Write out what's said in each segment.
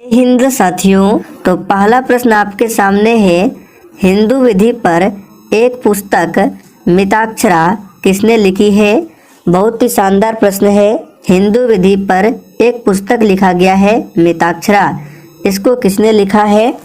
हिंद साथियों, तो पहला प्रश्न आपके सामने है। हिंदू विधि पर एक पुस्तक मिताक्षरा किसने लिखी है? बहुत ही शानदार प्रश्न है। हिंदू विधि पर एक पुस्तक लिखा गया है मिताक्षरा, इसको किसने लिखा है?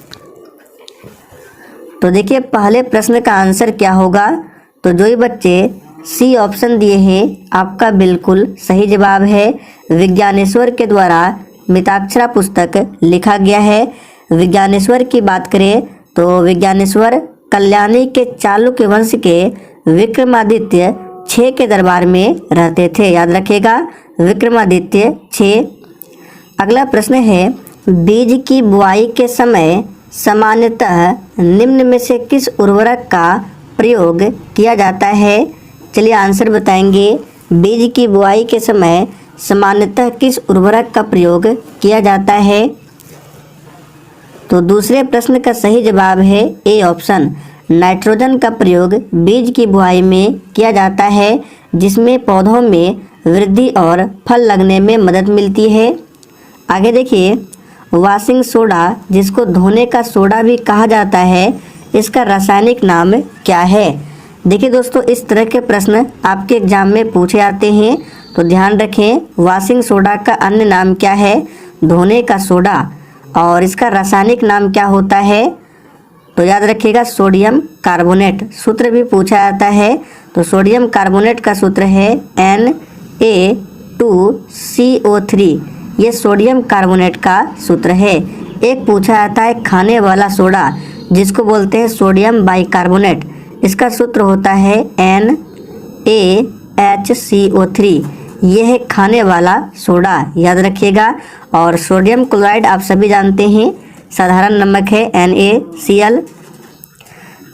तो देखिए पहले प्रश्न का आंसर क्या होगा। तो जो ही बच्चे सी ऑप्शन दिए हैं आपका बिल्कुल सही जवाब है। विज्ञानेश्वर के द्वारा मिताक्षरा पुस्तक लिखा गया है। विज्ञानेश्वर की बात करें तो विज्ञानेश्वर कल्याणी के चालुक्य वंश के विक्रमादित्य 6 के दरबार में रहते थे। याद रखिएगा, विक्रमादित्य 6। अगला प्रश्न है, बीज की बुआई के समय सामान्यतः निम्न में से किस उर्वरक का प्रयोग किया जाता है? चलिए आंसर बताएंगे। बीज की बुआई के समय सामान्यतः किस उर्वरक का प्रयोग किया जाता है? तो दूसरे प्रश्न का सही जवाब है ए ऑप्शन, नाइट्रोजन का प्रयोग बीज की बुआई में किया जाता है, जिसमें पौधों में वृद्धि और फल लगने में मदद मिलती है। आगे देखिए, वॉशिंग सोडा, जिसको धोने का सोडा भी कहा जाता है, इसका रासायनिक नाम क्या है? देखिए दोस्तों, इस तरह के प्रश्न आपके एग्जाम में पूछे जाते हैं, तो ध्यान रखें। वॉशिंग सोडा का अन्य नाम क्या है? धोने का सोडा। और इसका रासायनिक नाम क्या होता है? तो याद रखिएगा, सोडियम कार्बोनेट। सूत्र भी पूछा जाता है, तो सोडियम कार्बोनेट का सूत्र है Na2CO3। ये सोडियम कार्बोनेट का सूत्र है। एक पूछा जाता है खाने वाला सोडा, जिसको बोलते हैं सोडियम बाइकार्बोनेट। इसका सूत्र होता है NaHCO3। यह है खाने वाला सोडा, याद रखिएगा। और सोडियम क्लोराइड आप सभी जानते हैं, साधारण नमक है NaCl।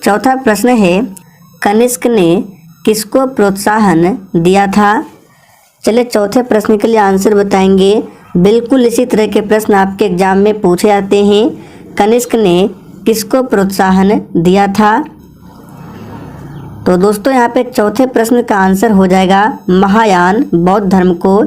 चौथा प्रश्न है, कनिष्क ने किसको प्रोत्साहन दिया था? चलिए चौथे प्रश्न के लिए आंसर बताएंगे। बिल्कुल इसी तरह के प्रश्न आपके एग्जाम में पूछे जाते हैं। कनिष्क ने किसको प्रोत्साहन दिया था? तो दोस्तों यहाँ पे चौथे प्रश्न का आंसर हो जाएगा महायान बौद्ध धर्म को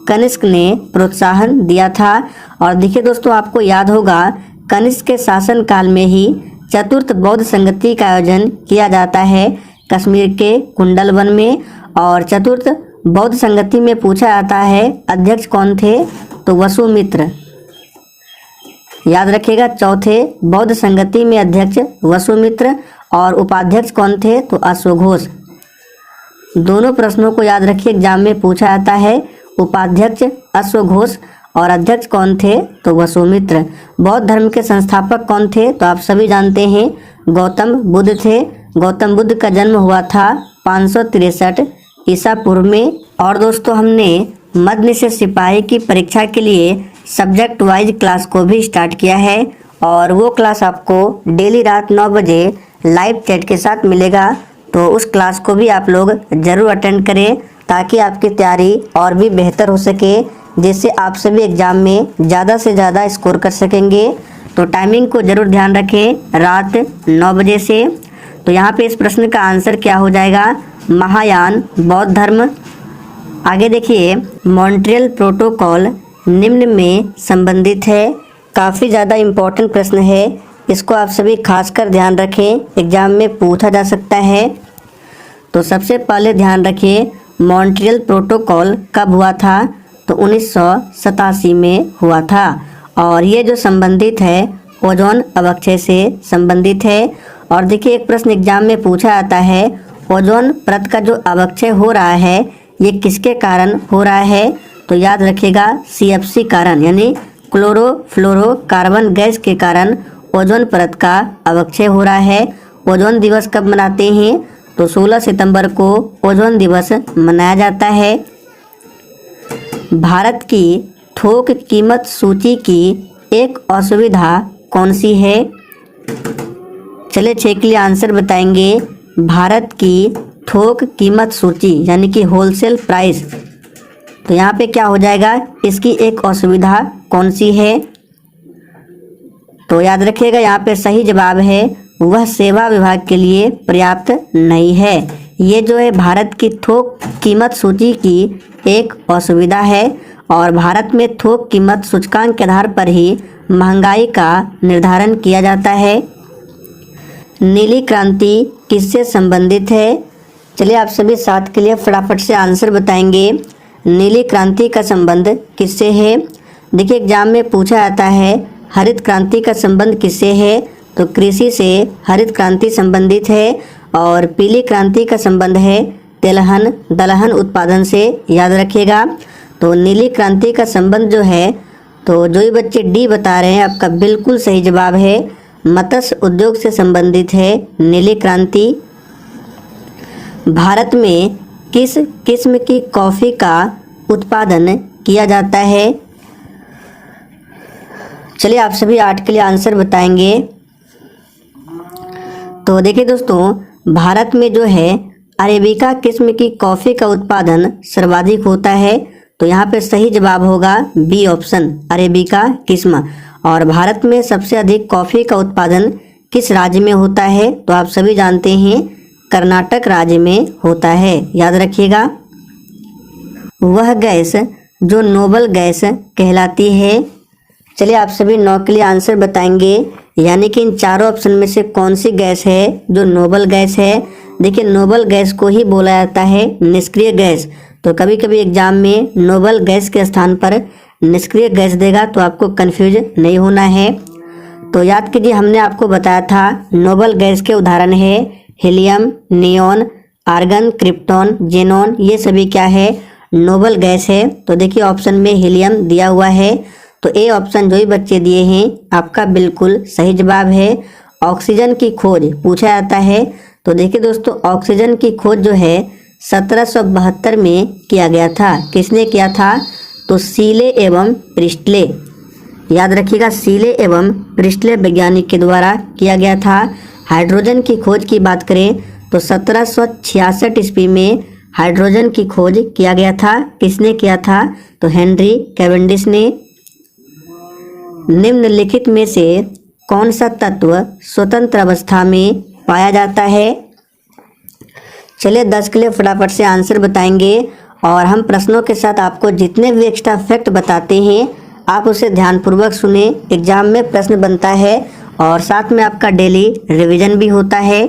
कनिष्क ने प्रोत्साहन दिया था। और देखिए दोस्तों, आपको याद होगा कनिष्क के शासन काल में ही चतुर्थ बौद्ध संगति का आयोजन किया जाता है कश्मीर के कुंडल वन में। और चतुर्थ बौद्ध संगति में पूछा जाता है अध्यक्ष कौन थे? तो वसुमित्र। याद रखिएगा, चौथे बौद्ध संगति में अध्यक्ष वसुमित्र और उपाध्यक्ष कौन थे? तो अश्वघोष। दोनों प्रश्नों को याद रखिए, एग्जाम में पूछा जाता है। उपाध्यक्ष अश्वघोष और अध्यक्ष कौन थे? तो वसुमित्र। बौद्ध धर्म के संस्थापक कौन थे? तो आप सभी जानते हैं, गौतम बुद्ध थे। गौतम बुद्ध का जन्म हुआ था 563 ईसा पूर्व में। और दोस्तों, हमने मध्य निषेध सिपाही की परीक्षा के लिए सब्जेक्ट वाइज क्लास को भी स्टार्ट किया है, और वो क्लास आपको डेली रात 9 बजे लाइव चैट के साथ मिलेगा। तो उस क्लास को भी आप लोग ज़रूर अटेंड करें, ताकि आपकी तैयारी और भी बेहतर हो सके, जिससे आप सभी एग्ज़ाम में ज़्यादा से ज़्यादा स्कोर कर सकेंगे। तो टाइमिंग को ज़रूर ध्यान रखें, रात 9 बजे से। तो यहाँ पे इस प्रश्न का आंसर क्या हो जाएगा? महायान बौद्ध धर्म। आगे देखिए, मॉन्ट्रियल प्रोटोकॉल निम्न में संबंधित है। काफ़ी ज़्यादा इम्पोर्टेंट प्रश्न है, इसको आप सभी खासकर ध्यान रखें, एग्जाम में पूछा जा सकता है। तो सबसे पहले ध्यान रखिए, मॉन्ट्रियल प्रोटोकॉल कब हुआ था? तो 1987 में हुआ था। और ये जो संबंधित है ओजोन अवक्षय से संबंधित है। और देखिए, एक प्रश्न एग्जाम में पूछा जाता है, ओजोन परत का जो अवक्षय हो रहा है ये किसके कारण हो रहा है? तो याद रखिएगा, CFC कारण, यानी क्लोरोफ्लोरोकार्बन गैस के कारण ओजोन परत का अवक्षय हो रहा है। ओजोन दिवस कब मनाते हैं? तो 16 सितंबर को ओजोन दिवस मनाया जाता है। भारत की थोक कीमत सूची की एक असुविधा कौन सी है? चलिए 6 के लिए आंसर बताएंगे। भारत की थोक कीमत सूची यानी कि होलसेल प्राइस। तो यहाँ पे क्या हो जाएगा? इसकी एक असुविधा कौन सी है? तो याद रखिएगा, यहाँ पे सही जवाब है वह सेवा विभाग के लिए पर्याप्त नहीं है। ये जो है भारत की थोक कीमत सूची की एक असुविधा है। और भारत में थोक कीमत सूचकांक के आधार पर ही महंगाई का निर्धारण किया जाता है। नीली क्रांति किससे संबंधित है? चलिए आप सभी साथ के लिए फटाफट से आंसर बताएंगे। नीली क्रांति का संबंध किससे है? देखिए एग्जाम में पूछा जाता है हरित क्रांति का संबंध किससे है, तो कृषि से हरित क्रांति संबंधित है। और पीली क्रांति का संबंध है तिलहन दलहन उत्पादन से, याद रखिएगा। तो नीली क्रांति का संबंध जो है, तो जो भी बच्चे डी बता रहे हैं आपका बिल्कुल सही जवाब है, मत्स्य उद्योग से संबंधित है नीली क्रांति। भारत में किस किस्म की कॉफ़ी का उत्पादन किया जाता है? चलिए आप सभी 8 के लिए आंसर बताएंगे। तो देखिए दोस्तों, भारत में जो है अरेबिका किस्म की कॉफ़ी का उत्पादन सर्वाधिक होता है। तो यहाँ पे सही जवाब होगा बी ऑप्शन, अरेबिका किस्म। और भारत में सबसे अधिक कॉफ़ी का उत्पादन किस राज्य में होता है? तो आप सभी जानते हैं कर्नाटक राज्य में होता है, याद रखिएगा। वह गैस जो नोबल गैस कहलाती है। चलिए आप सभी 9 के लिए आंसर बताएंगे, यानी कि इन चारों ऑप्शन में से कौन सी गैस है जो नोबल गैस है? देखिए नोबल गैस को ही बोला जाता है निष्क्रिय गैस। तो कभी कभी एग्जाम में नोबल गैस के स्थान पर निष्क्रिय गैस देगा, तो आपको कंफ्यूज नहीं होना है। तो याद कीजिए हमने आपको बताया था नोबल गैस के उदाहरण है helium, neon, argon, krypton, xenon, ये सभी क्या है? नोबल गैस है। तो देखिए ऑप्शन में हीलियम दिया हुआ है, तो ए ऑप्शन जो ही बच्चे दिए हैं आपका बिल्कुल सही जवाब है। ऑक्सीजन की खोज पूछा जाता है। तो देखिए दोस्तों, ऑक्सीजन की खोज जो है 1772 में किया गया था। किसने किया था? तो सीले एवं प्रिस्टले, याद रखिएगा, सीले एवं प्रिस्टले वैज्ञानिक के द्वारा किया गया था। हाइड्रोजन की खोज की बात करें तो 1766 ईस्वी में हाइड्रोजन की खोज किया गया था। किसने किया था? तो हेनरी कैवेंडिश ने। निम्नलिखित में से कौन सा तत्व स्वतंत्र अवस्था में पाया जाता है? चलिए 10 के लिए फटाफट से आंसर बताएंगे। और हम प्रश्नों के साथ आपको जितने भी एक्स्ट्रा फैक्ट बताते हैं आप उसे ध्यानपूर्वक सुने। एग्जाम में प्रश्न बनता है और साथ में आपका डेली रिवीजन भी होता है।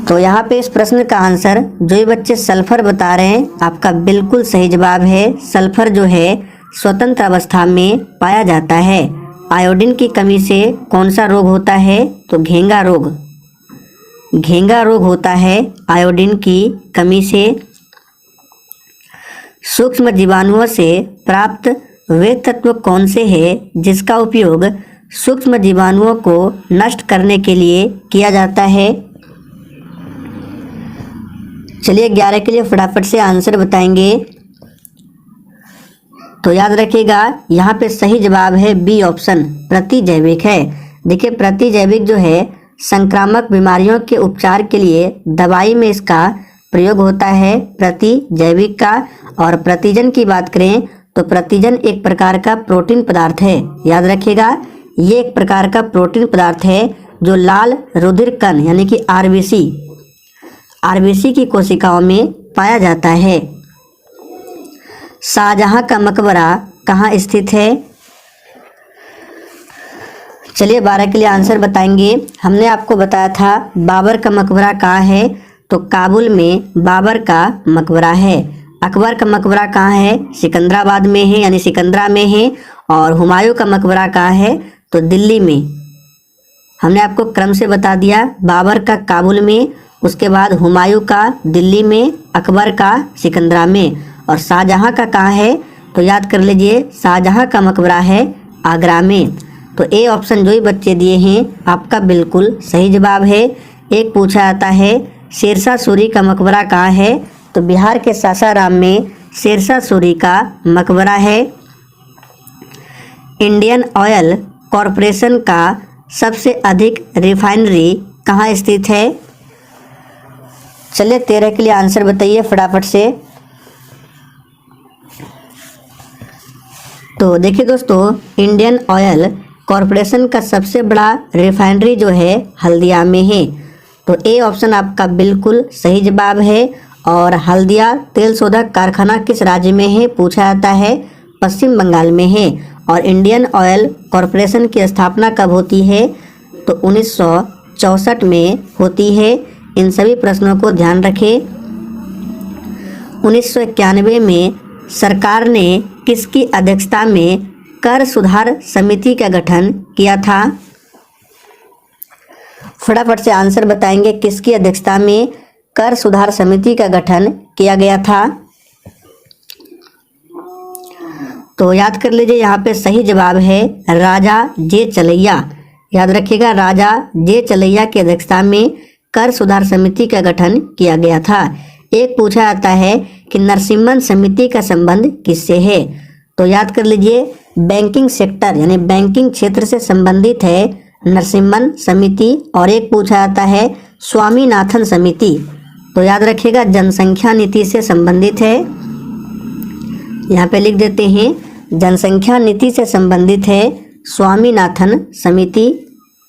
तो यहाँ पे इस प्रश्न का आंसर जो ये बच्चे सल्फर बता रहे हैं आपका बिल्कुल सही जवाब है। सल्फर जो है स्वतंत्र अवस्था में पाया जाता है। आयोडीन की कमी से कौन सा रोग होता है? तो घेंगा रोग। घेंगा रोग होता है आयोडीन की कमी से। सूक्ष्म जीवाणुओं से प्राप्त वे तत्व कौन से हैं जिसका उपयोग सूक्ष्म जीवाणुओं को नष्ट करने के लिए किया जाता है? चलिए 11 के लिए फटाफट से आंसर बताएंगे। तो याद रखिएगा यहाँ पे सही जवाब है बी ऑप्शन, प्रतिजैविक है। देखिए प्रतिजैविक जो है संक्रामक बीमारियों के उपचार के लिए दवाई में इसका प्रयोग होता है प्रतिजैविक का। और प्रतिजन की बात करें तो प्रतिजन एक प्रकार का प्रोटीन पदार्थ है, याद रखिएगा। ये एक प्रकार का प्रोटीन पदार्थ है जो लाल रुधिर कण यानी कि आरबीसी की कोशिकाओं में पाया जाता है। शाहजहां का मकबरा कहाँ स्थित है? चलिए 12 के लिए आंसर बताएंगे। हमने आपको बताया था बाबर का मकबरा कहाँ है? तो काबुल में बाबर का मकबरा है। अकबर का मकबरा कहाँ है? सिकंदराबाद में है यानी सिकंदरा में है। और हुमायूं का मकबरा कहाँ है? तो दिल्ली में। हमने आपको क्रम से बता दिया, बाबर का काबुल में, उसके बाद हुमायूं का दिल्ली में, अकबर का सिकंदरा में। और शाहजहां का कहाँ है? तो याद कर लीजिए, शाहजहां का मकबरा है आगरा में। तो ए ऑप्शन जो ही बच्चे दिए हैं आपका बिल्कुल सही जवाब है। एक पूछा जाता है शेरशाह सूरी का मकबरा कहाँ है? तो बिहार के सासाराम में शेरशाह सूरी का मकबरा है। इंडियन ऑयल कॉरपोरेशन का सबसे अधिक रिफाइनरी कहाँ स्थित है? चलिए 13 के लिए आंसर बताइए फटाफट से। तो देखिए दोस्तों, इंडियन ऑयल कॉरपोरेशन का सबसे बड़ा रिफाइनरी जो है हल्दिया में है। तो ए ऑप्शन आपका बिल्कुल सही जवाब है। और हल्दिया तेल शोधक कारखाना किस राज्य में है, पूछा जाता है पश्चिम बंगाल में है। और इंडियन ऑयल कॉरपोरेशन की स्थापना कब होती है, तो 1964 में होती है। इन सभी प्रश्नों को ध्यान रखें। 1991 में सरकार ने किसकी अध्यक्षता में कर सुधार समिति का गठन किया था? फटाफट से आंसर बताएंगे, किसकी अध्यक्षता में कर सुधार समिति का गठन किया गया था? तो याद कर लीजिए, यहाँ पे सही जवाब है राजा जे चलैया। याद रखिएगा, राजा जे चलैया की अध्यक्षता में कर सुधार समिति का गठन किया गया था। एक पूछा जाता है कि नरसिम्हन समिति का संबंध किससे है? तो याद कर लीजिए, बैंकिंग सेक्टर यानी बैंकिंग क्षेत्र से संबंधित है नरसिम्हन समिति। और एक पूछा जाता है स्वामीनाथन समिति, तो याद रखिएगा जनसंख्या नीति से संबंधित है। यहाँ पे लिख देते हैं, जनसंख्या नीति से संबंधित है स्वामीनाथन समिति।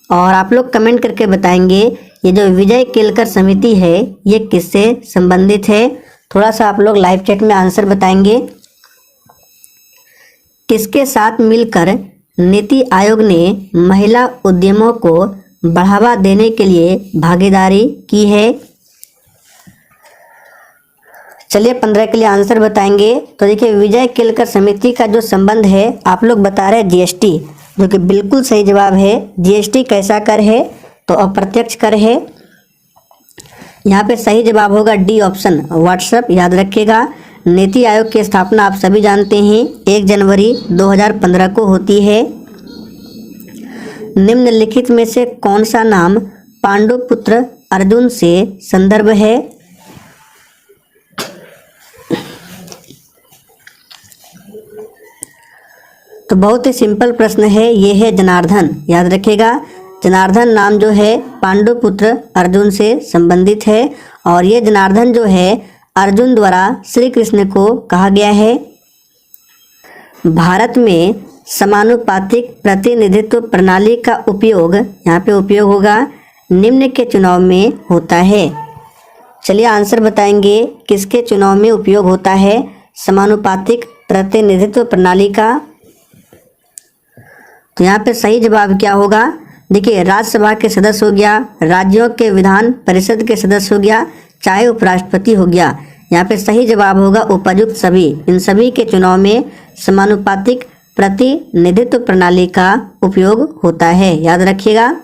और आप लोग कमेंट करके बताएंगे ये जो विजय केलकर समिति है ये किससे संबंधित है? थोड़ा सा आप लोग लाइव चैट में आंसर बताएंगे। किसके साथ मिलकर नीति आयोग ने महिला उद्यमों को बढ़ावा देने के लिए भागीदारी की है? चलिए 15 के लिए आंसर बताएंगे। तो देखिए, विजय केलकर समिति का जो संबंध है आप लोग बता रहे हैं जीएसटी, जो कि बिल्कुल सही जवाब है। जीएसटी कैसा कर है? तो अप्रत्यक्ष कर है। यहाँ पे सही जवाब होगा डी ऑप्शन व्हाट्सएप। याद रखिएगा, नीति आयोग की स्थापना आप सभी जानते हैं 1 जनवरी 2015 को होती है। निम्नलिखित में से कौन सा नाम पांडुपुत्र अर्जुन से संदर्भ है? तो बहुत ही सिंपल प्रश्न है, ये है जनार्दन। याद रखिएगा, जनार्दन नाम जो है पांडुपुत्र अर्जुन से संबंधित है। और ये जनार्दन जो है अर्जुन द्वारा श्री कृष्ण को कहा गया है। भारत में समानुपातिक प्रतिनिधित्व प्रणाली का उपयोग, यहाँ पे उपयोग होगा, निम्न के चुनाव में होता है। चलिए आंसर बताएंगे, किसके चुनाव में उपयोग होता है समानुपातिक प्रतिनिधित्व प्रणाली का? तो यहाँ पे सही जवाब क्या होगा? देखिए, राज्यसभा के सदस्य हो गया, राज्यों के विधान परिषद के सदस्य हो गया, चाहे उपराष्ट्रपति हो गया। यहाँ पे सही जवाब होगा उपयुक्त सभी। इन सभी के चुनाव में समानुपातिक प्रतिनिधित्व प्रणाली का उपयोग होता है। याद रखिएगा।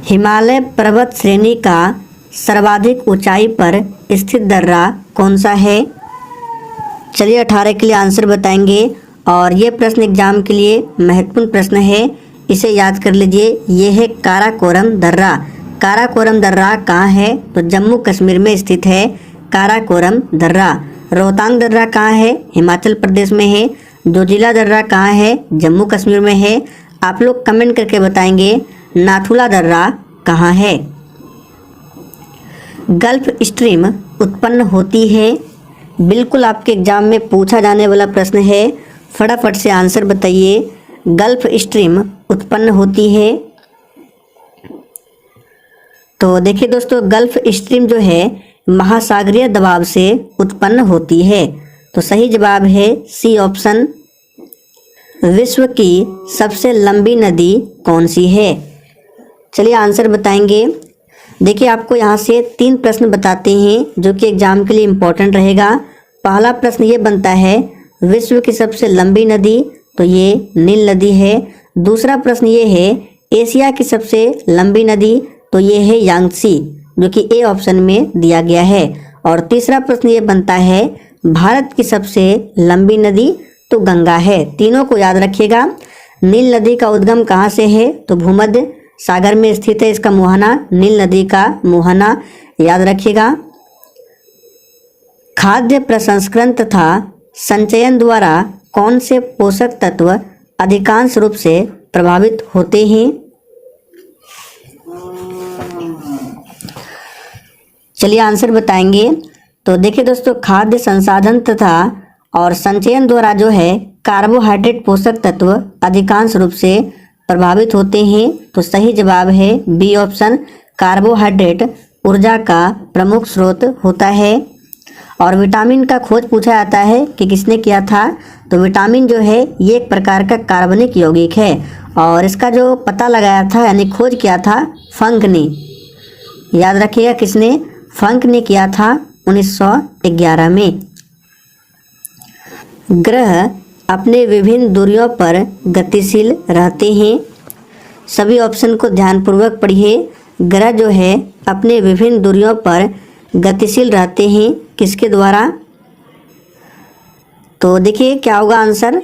हिमालय पर्वत श्रेणी का सर्वाधिक ऊंचाई पर स्थित दर्रा कौन सा है? चलिए 18 के लिए आंसर बताएंगे। और ये प्रश्न एग्जाम के लिए महत्वपूर्ण प्रश्न है, इसे याद कर लीजिए। ये है काराकोरम दर्रा। काराकोरम दर्रा कहाँ है? तो जम्मू कश्मीर में स्थित है काराकोरम दर्रा। रोहतांग दर्रा कहाँ है? हिमाचल प्रदेश में है। जोजिला दर्रा कहाँ है? जम्मू कश्मीर में है। आप लोग कमेंट करके बताएंगे नाथुला दर्रा कहाँ है? गल्फ स्ट्रीम उत्पन्न होती है, बिल्कुल आपके एग्जाम में पूछा जाने वाला प्रश्न है। फटाफट से आंसर बताइए, गल्फ स्ट्रीम उत्पन्न होती है। तो देखिए दोस्तों, गल्फ स्ट्रीम जो है महासागरीय दबाव से उत्पन्न होती है। तो सही जवाब है सी ऑप्शन। विश्व की सबसे लंबी नदी कौन सी है? चलिए आंसर बताएंगे। देखिए, आपको यहाँ से 3 प्रश्न बताते हैं जो कि एग्जाम के लिए इम्पोर्टेंट रहेगा। पहला प्रश्न ये बनता है, विश्व की सबसे लंबी नदी, तो ये नील नदी है। दूसरा प्रश्न ये है, एशिया की सबसे लंबी नदी, तो ये है यांगत्सी, जो कि ए ऑप्शन में दिया गया है। और तीसरा प्रश्न ये बनता है, भारत की सबसे लंबी नदी, तो गंगा है। तीनों को याद रखिएगा। नील नदी का उद्गम कहाँ से है? तो भूमध्य सागर में स्थित है इसका मुहाना, नील नदी का मुहाना। याद रखिएगा। खाद्य प्रसंस्करण तथा संचयन द्वारा कौन से पोषक तत्व अधिकांश रूप से प्रभावित होते हैं? चलिए आंसर बताएंगे। तो देखिए दोस्तों, खाद्य संसाधन तथा और संचयन द्वारा जो है कार्बोहाइड्रेट पोषक तत्व अधिकांश रूप से प्रभावित होते हैं। तो सही जवाब है बी ऑप्शन, कार्बोहाइड्रेट ऊर्जा का प्रमुख स्रोत होता है। और विटामिन का खोज पूछा जाता है कि किसने किया था, तो विटामिन जो है ये एक प्रकार का कार्बनिक यौगिक है और इसका जो पता लगाया था यानी खोज किया था फंक ने। याद रखिएगा किसने, फंक ने किया था 1911 में। ग्रह अपने विभिन्न दूरियों पर गतिशील रहते हैं। सभी ऑप्शन को ध्यानपूर्वक पढ़िए। ग्रह जो है अपने विभिन्न दूरियों पर गतिशील रहते हैं, किसके द्वारा, तो देखिए क्या होगा आंसर,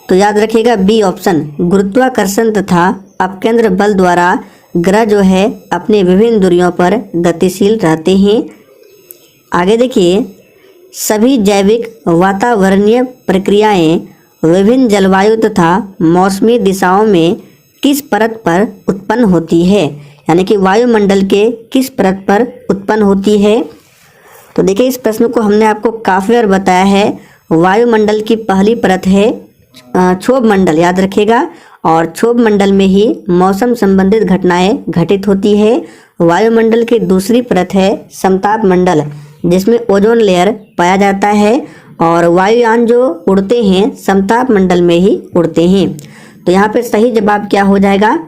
तो याद रखिएगा बी ऑप्शन, गुरुत्वाकर्षण तथा अपकेंद्र बल द्वारा ग्रह जो है अपने विभिन्न दूरियों पर गतिशील रहते हैं। आगे देखिए, सभी जैविक वातावरणीय प्रक्रियाएं विभिन्न जलवायु तथा मौसमी दिशाओं में किस परत पर उत्पन्न होती है, यानी कि वायुमंडल के किस परत पर उत्पन्न होती है। तो देखिए इस प्रश्न को हमने आपको काफ़ी बार बताया है। वायुमंडल की पहली परत है क्षोभ मंडल, याद रखिएगा, और क्षोभ मंडल में ही मौसम संबंधित घटनाएं घटित होती है। वायुमंडल की दूसरी परत है समताप मंडल, जिसमें ओजोन लेयर पाया जाता है और वायुयान जो उड़ते हैं समताप मंडल में ही उड़ते हैं। तो यहाँ पे सही जवाब क्या हो जाएगा,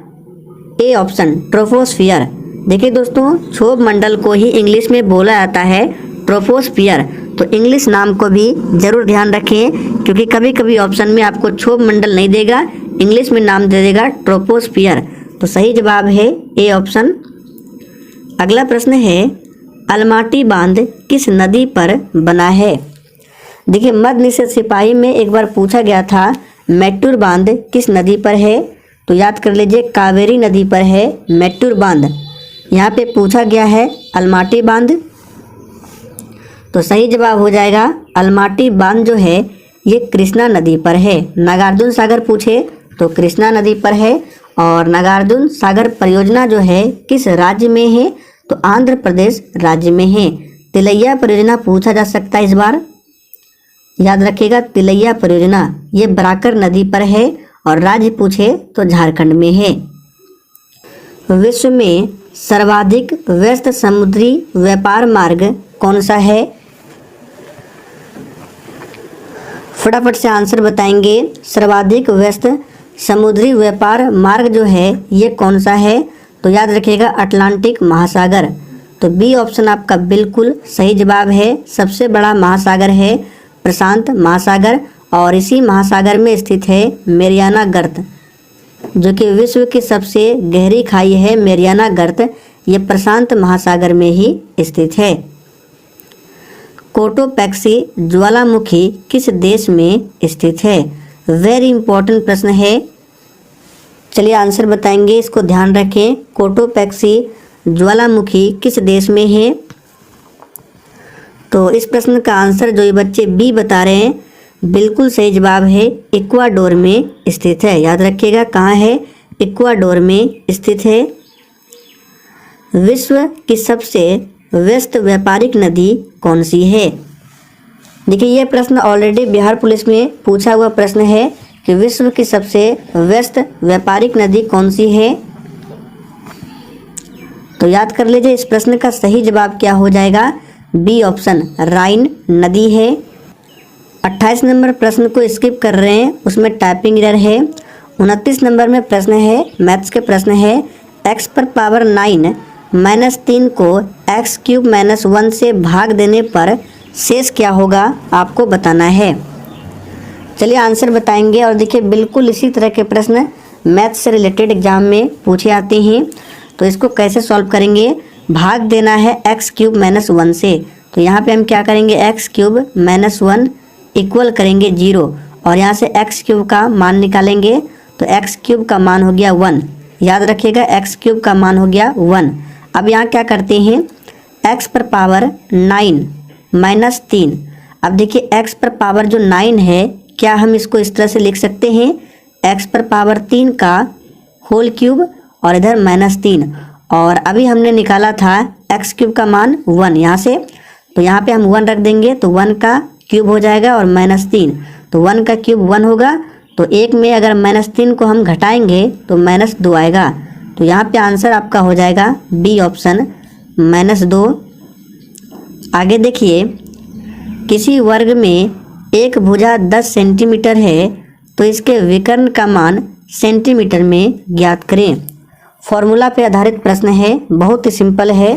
ए ऑप्शन, ट्रोपोस्फियर। देखिए दोस्तों, क्षोभ मंडल को ही इंग्लिश में बोला जाता है ट्रोपोस्फियर, तो इंग्लिश नाम को भी जरूर ध्यान रखें, क्योंकि कभी कभी ऑप्शन में आपको क्षोभ मंडल नहीं देगा, इंग्लिश में नाम दे देगा ट्रोपोस्फियर। तो सही जवाब है ए ऑप्शन। अगला प्रश्न है, अलमाटी बांध किस नदी पर बना है। देखिए मध्य निषेध सिपाही में एक बार पूछा गया था मैट्टूर बांध किस नदी पर है, तो याद कर लीजिए कावेरी नदी पर है मैट्टूर बांध। यहाँ पे पूछा गया है अलमाटी बांध, तो सही जवाब हो जाएगा अलमाटी बांध जो है ये कृष्णा नदी पर है। नागार्जुन सागर पूछे तो कृष्णा नदी पर है। और नागार्जुन सागर परियोजना जो है किस राज्य में है, तो आंध्र प्रदेश राज्य में है। तिलैया परियोजना पूछा जा सकता है इस बार, याद रखिएगा तिलैया परियोजना ये बराकर नदी पर है और राज्य पूछे तो झारखंड में है। विश्व में सर्वाधिक व्यस्त समुद्री व्यापार मार्ग कौन सा है, फटाफट से आंसर बताएंगे। सर्वाधिक व्यस्त समुद्री व्यापार मार्ग जो है ये कौन सा है, तो याद रखिएगा अटलांटिक महासागर। तो बी ऑप्शन आपका बिल्कुल सही जवाब है। सबसे बड़ा महासागर है प्रशांत महासागर और इसी महासागर में स्थित है मेरियाना गर्त, जो कि विश्व की सबसे गहरी खाई है। मेरियाना गर्त ये प्रशांत महासागर में ही स्थित है। कोटोपैक्सी ज्वालामुखी किस देश में स्थित है, वेरी इंपॉर्टेंट प्रश्न है। चलिए आंसर बताएंगे, इसको ध्यान रखें। कोटोपैक्सी ज्वालामुखी किस देश में है, तो इस प्रश्न का आंसर जो ये बच्चे बी बता रहे हैं बिल्कुल सही जवाब है, इक्वाडोर में स्थित है। याद रखिएगा कहाँ है, इक्वाडोर में स्थित है। विश्व की सबसे व्यस्त व्यापारिक नदी कौन सी है। देखिए यह प्रश्न ऑलरेडी बिहार पुलिस में पूछा हुआ प्रश्न है कि विश्व की सबसे व्यस्त व्यापारिक नदी कौन सी है। तो याद कर लीजिए इस प्रश्न का सही जवाब क्या हो जाएगा, बी ऑप्शन, राइन नदी है। 28 नंबर प्रश्न को स्किप कर रहे हैं, उसमें टाइपिंग एरर है। 29 नंबर में प्रश्न है, मैथ्स के प्रश्न है, x पर पावर 9 -3 को x³ -1 से भाग देने पर शेष क्या होगा आपको बताना है। चलिए आंसर बताएंगे। और देखिए बिल्कुल इसी तरह के प्रश्न मैथ्स से रिलेटेड एग्जाम में पूछे आते हैं। तो इसको कैसे सॉल्व करेंगे, भाग देना है x³ -1 से, तो यहाँ पे हम क्या करेंगे, x³ -1 इक्वल करेंगे 0 और यहाँ से x³ का मान निकालेंगे, तो x³ का मान हो गया 1। याद रखिएगा x³ का मान हो गया 1। अब यहाँ क्या करते हैं, x पर पावर 9 -3। अब देखिए x पर पावर जो 9 है, क्या हम इसको इस तरह से लिख सकते हैं, x पर पावर 3 का होल क्यूब और इधर -3। और अभी हमने निकाला था x³ का मान 1 यहाँ से, तो यहाँ पे हम 1 रख देंगे, तो 1 का क्यूब हो जाएगा और -3, तो 1 का क्यूब 1 होगा। तो 1 में अगर -3 को हम घटाएंगे तो -2 आएगा। तो यहाँ पे आंसर आपका हो जाएगा बी ऑप्शन, -2। आगे देखिए, किसी वर्ग में एक भुजा 10 सेंटीमीटर है तो इसके विकर्ण का मान सेंटीमीटर में ज्ञात करें। फॉर्मूला पे आधारित प्रश्न है, बहुत ही सिंपल है।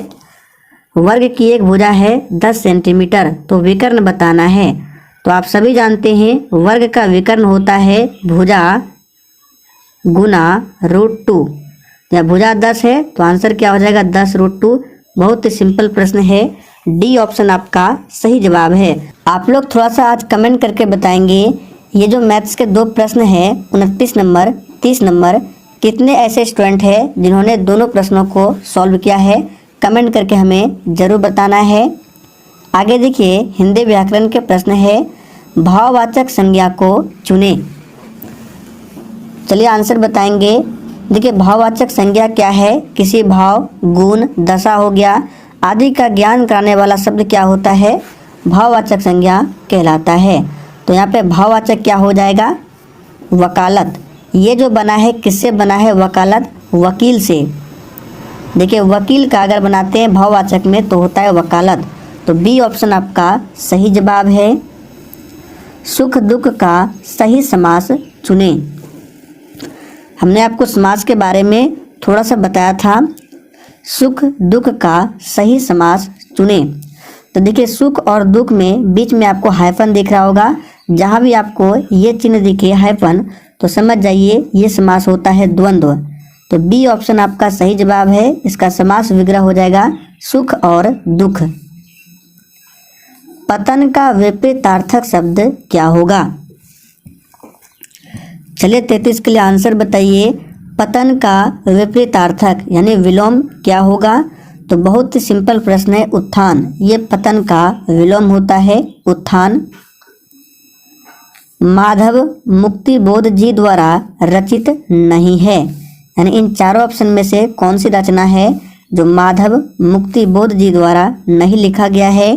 वर्ग की एक भुजा है 10 सेंटीमीटर, तो विकर्ण बताना है। तो आप सभी जानते हैं वर्ग का विकर्ण होता है भुजा गुना √2। या भुजा 10 है तो आंसर क्या हो जाएगा 10√2। बहुत ही सिंपल प्रश्न है, डी ऑप्शन आपका सही जवाब है। आप लोग थोड़ा सा आज कमेंट करके बताएंगे ये जो मैथ्स के 2 प्रश्न है 29 नंबर 30 नंबर, कितने ऐसे स्टूडेंट हैं जिन्होंने दोनों प्रश्नों को सॉल्व किया है। कमेंट करके हमें ज़रूर बताना है। आगे देखिए, हिंदी व्याकरण के प्रश्न है, भाववाचक संज्ञा को चुने। चलिए आंसर बताएंगे। देखिए, भाववाचक संज्ञा क्या है? किसी भाव, गुण, दशा हो गया आदि का ज्ञान कराने वाला शब्द क्या होता है? भाववाचक संज्ञा कहलाता है। तो यहाँ पे भाववाचक क्या हो जाएगा? वकालत। ये जो बना है किससे बना है? वकालत, वकील से। देखिए, वकील का अगर बनाते हैं भाववाचक में तो होता है वकालत। तो बी ऑप्शन आपका सही जवाब है। सुख दुख का सही समास चुने। हमने आपको समास के बारे में थोड़ा सा बताया था। सुख दुख का सही समास चुने। तो देखिए, सुख और दुख में बीच में आपको हाइफन दिख रहा होगा। जहाँ भी आपको ये चिन्ह दिखे हाइफन तो समझ जाइए ये समास होता है द्वंद्व। तो बी ऑप्शन आपका सही जवाब है। इसका समास विग्रह हो जाएगा सुख और दुख। पतन का विपरीतार्थक शब्द क्या होगा? चलिए 33 के लिए आंसर बताइए। पतन का विपरीतार्थक यानी विलोम क्या होगा? तो बहुत ही सिंपल प्रश्न है, उत्थान। ये पतन का विलोम होता है, उत्थान। माधव मुक्तिबोध जी द्वारा रचित नहीं है, यानी इन चारों ऑप्शन में से कौन सी रचना है जो माधव मुक्तिबोध जी द्वारा नहीं लिखा गया है?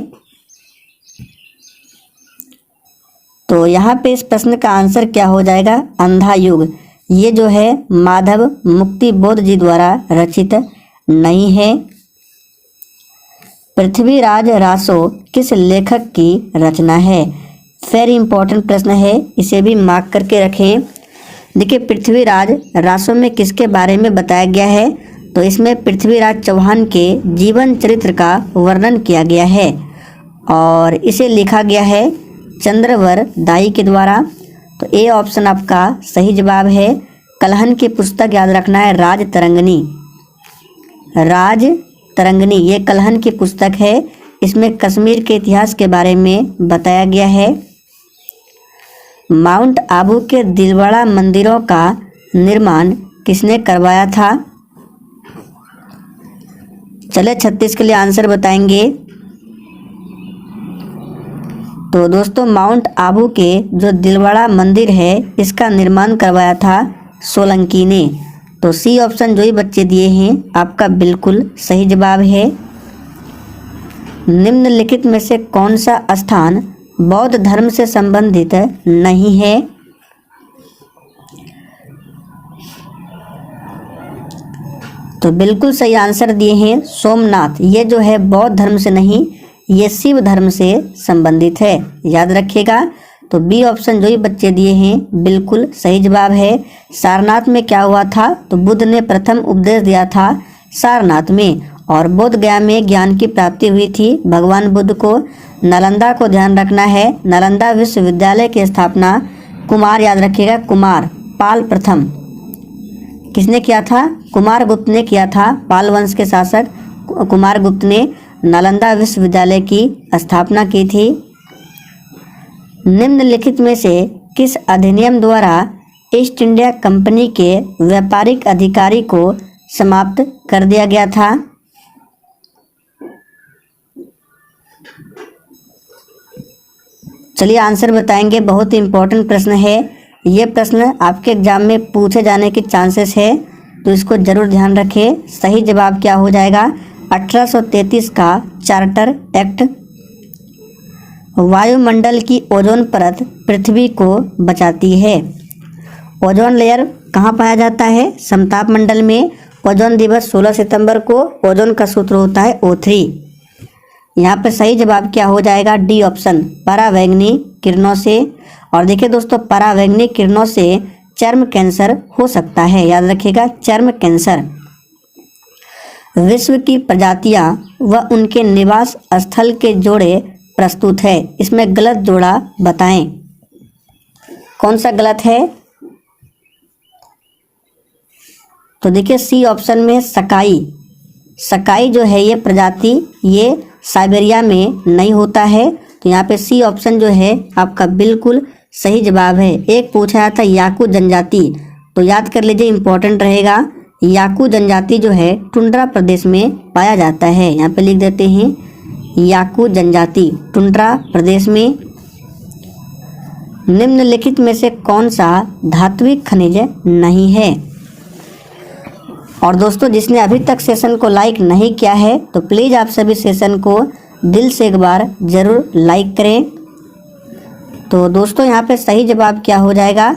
तो यहाँ पे इस प्रश्न का आंसर क्या हो जाएगा? अंधा युग। ये जो है माधव मुक्तिबोध जी द्वारा रचित नहीं है। पृथ्वीराज रासो किस लेखक की रचना है? वेरी इंपॉर्टेंट प्रश्न है, इसे भी मार्क करके रखें। देखिए, पृथ्वीराज रासो में किसके बारे में बताया गया है? तो इसमें पृथ्वीराज चौहान के जीवन चरित्र का वर्णन किया गया है और इसे लिखा गया है चंद्रवर दाई के द्वारा। तो ए ऑप्शन आपका सही जवाब है। कलहन की पुस्तक याद रखना है, राज तरंगिणी। राज तरंगिणी ये कलहन की पुस्तक है। इसमें कश्मीर के इतिहास के बारे में बताया गया है। माउंट आबू के दिलवाड़ा मंदिरों का निर्माण किसने करवाया था? चले 36 के लिए आंसर बताएंगे। तो दोस्तों, माउंट आबू के जो दिलवाड़ा मंदिर है इसका निर्माण करवाया था सोलंकी ने। तो सी ऑप्शन जो ही बच्चे दिए हैं आपका बिल्कुल सही जवाब है। निम्नलिखित में से कौन सा स्थान बौद्ध धर्म से संबंधित नहीं है? तो बिल्कुल सही आंसर दिए हैं सोमनाथ। ये जो है बौद्ध धर्म से नहीं, ये शिव धर्म से संबंधित है, याद रखिएगा। तो बी ऑप्शन जो ही बच्चे दिए हैं बिल्कुल सही जवाब है। सारनाथ में क्या हुआ था? तो बुद्ध ने प्रथम उपदेश दिया था सारनाथ में और बोध गया में ज्ञान की प्राप्ति हुई थी भगवान बुद्ध को। नालंदा को ध्यान रखना है, नालंदा विश्वविद्यालय की स्थापना कुमार, याद रखिएगा, कुमार पाल प्रथम किसने किया था? कुमार गुप्त ने किया था। पाल वंश के शासक कुमार गुप्त ने नालंदा विश्वविद्यालय की स्थापना की थी। निम्नलिखित में से किस अधिनियम द्वारा ईस्ट इंडिया कंपनी के व्यापारिक अधिकारी को समाप्त कर दिया गया था? चलिए आंसर बताएंगे। बहुत ही इंपॉर्टेंट प्रश्न है। ये प्रश्न आपके एग्जाम में पूछे जाने के चांसेस है, तो इसको जरूर ध्यान रखें। सही जवाब क्या हो जाएगा? 1833 का चार्टर एक्ट। वायुमंडल की ओजोन परत पृथ्वी को बचाती है। ओजोन लेयर कहाँ पाया जाता है? समताप मंडल में। ओजोन दिवस 16 सितंबर को। ओजोन का सूत्र होता है O3। यहाँ पे सही जवाब क्या हो जाएगा, डी ऑप्शन, परावैंगनी किरणों से। और देखिए दोस्तों, परावैंगनी किरणों से चर्म कैंसर हो सकता है, याद रखिएगा, चर्म कैंसर। विश्व की प्रजातियां व उनके निवास स्थल के जोड़े प्रस्तुत है, इसमें गलत जोड़ा बताएं। कौन सा गलत है, तो देखिए सी ऑप्शन में सकाई। सकाई जो है ये प्रजाति, ये साइबेरिया में नहीं होता है, तो यहाँ पे सी ऑप्शन जो है आपका बिल्कुल सही जवाब है। एक पूछा जाता था याकू जनजाति, तो याद कर लीजिए, इंपॉर्टेंट रहेगा। याकू जनजाति जो है टुंड्रा प्रदेश में पाया जाता है, यहाँ पे लिख देते हैं याकू जनजाति टुंड्रा प्रदेश में। निम्नलिखित में से कौन सा धात्विक खनिज नहीं है। और दोस्तों, जिसने अभी तक सेशन को लाइक नहीं किया है तो प्लीज़ आप सभी सेशन को दिल से एक बार ज़रूर लाइक करें। तो दोस्तों, यहाँ पे सही जवाब क्या हो जाएगा,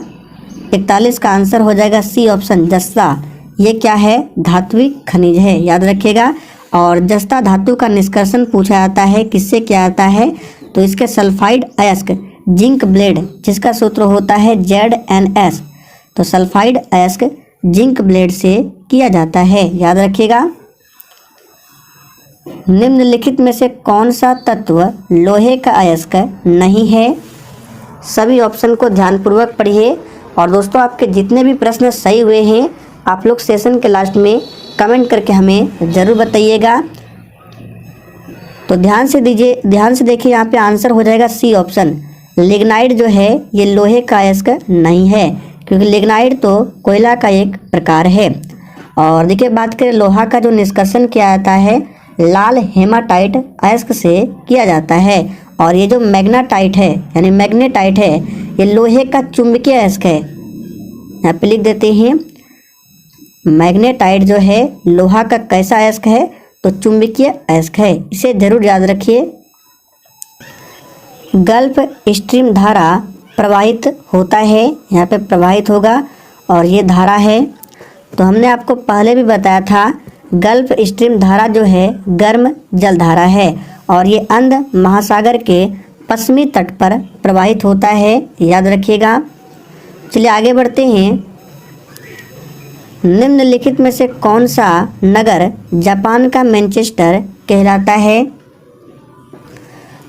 41 का आंसर हो जाएगा सी ऑप्शन, जस्ता। ये क्या है, धात्विक खनिज है, याद रखिएगा। और जस्ता धातु का निष्कर्षण पूछा जाता है, किससे किया जाता है, तो इसके सल्फाइड अयस्क जिंक ब्लेड, जिसका सूत्र होता है ZNS, तो सल्फाइड अयस्क जिंक ब्लेड से किया जाता है, याद रखिएगा। निम्नलिखित में से कौन सा तत्व लोहे का अयस्क नहीं है। सभी ऑप्शन को ध्यानपूर्वक पढ़िए। और दोस्तों, आपके जितने भी प्रश्न सही हुए हैं आप लोग सेशन के लास्ट में कमेंट करके हमें ज़रूर बताइएगा। तो ध्यान से देखिए, यहाँ पे आंसर हो जाएगा सी ऑप्शन। लिग्नाइट जो है ये लोहे का अयस्क नहीं है, क्योंकि लिग्नाइट तो कोयला का एक प्रकार है। और देखिए, बात करें लोहा का जो निष्कर्षण किया जाता है, लाल हेमाटाइट अयस्क से किया जाता है। और ये जो मैग्नेटाइट है, यानी मैग्नेटाइट है, ये लोहे का चुंबकीय अयस्क है। यहाँ पे लिख देते हैं, मैग्नेटाइट जो है लोहा का कैसा अयस्क है, तो चुंबकीय अयस्क है, इसे जरूर याद रखिए। गल्फ स्ट्रीम धारा प्रवाहित होता है, यहाँ पे प्रवाहित होगा, और ये धारा है। तो हमने आपको पहले भी बताया था, गल्फ स्ट्रीम धारा जो है गर्म जल धारा है, और ये अंध महासागर के पश्चिमी तट पर प्रवाहित होता है, याद रखिएगा। चलिए आगे बढ़ते हैं। निम्नलिखित में से कौन सा नगर जापान का मैनचेस्टर कहलाता है।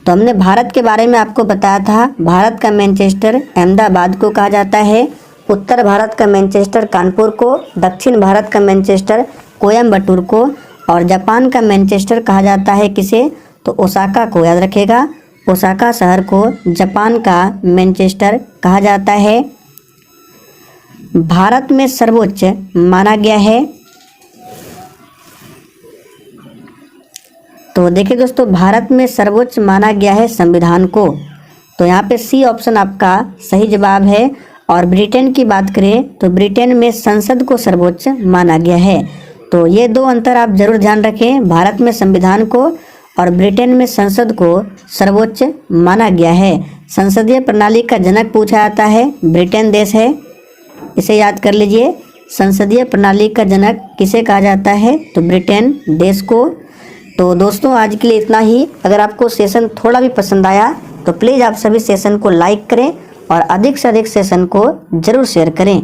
तो हमने भारत के बारे में आपको बताया था, भारत का मैनचेस्टर अहमदाबाद को कहा जाता है, उत्तर भारत का मैनचेस्टर कानपुर को, दक्षिण भारत का मैनचेस्टर कोयम्बटूर को, और जापान का मैनचेस्टर कहा जाता है किसे, तो ओसाका को, याद रखिएगा। ओसाका शहर को जापान का मैनचेस्टर कहा जाता है। भारत में सर्वोच्च माना गया है, तो देखिए दोस्तों, भारत में सर्वोच्च माना गया है संविधान को, तो यहाँ पे सी ऑप्शन आपका सही जवाब है। और ब्रिटेन की बात करें तो ब्रिटेन में संसद को सर्वोच्च माना गया है। तो ये दो अंतर आप जरूर ध्यान रखें, भारत में संविधान को और ब्रिटेन में संसद को सर्वोच्च माना गया है। संसदीय प्रणाली का जनक पूछा जाता है, ब्रिटेन देश है, इसे याद कर लीजिए। संसदीय प्रणाली का जनक किसे कहा जाता है, तो ब्रिटेन देश को। तो दोस्तों, आज के लिए इतना ही। अगर आपको सेशन थोड़ा भी पसंद आया तो प्लीज़ आप सभी सेशन को लाइक करें और अधिक से अधिक सेशन को ज़रूर शेयर करें।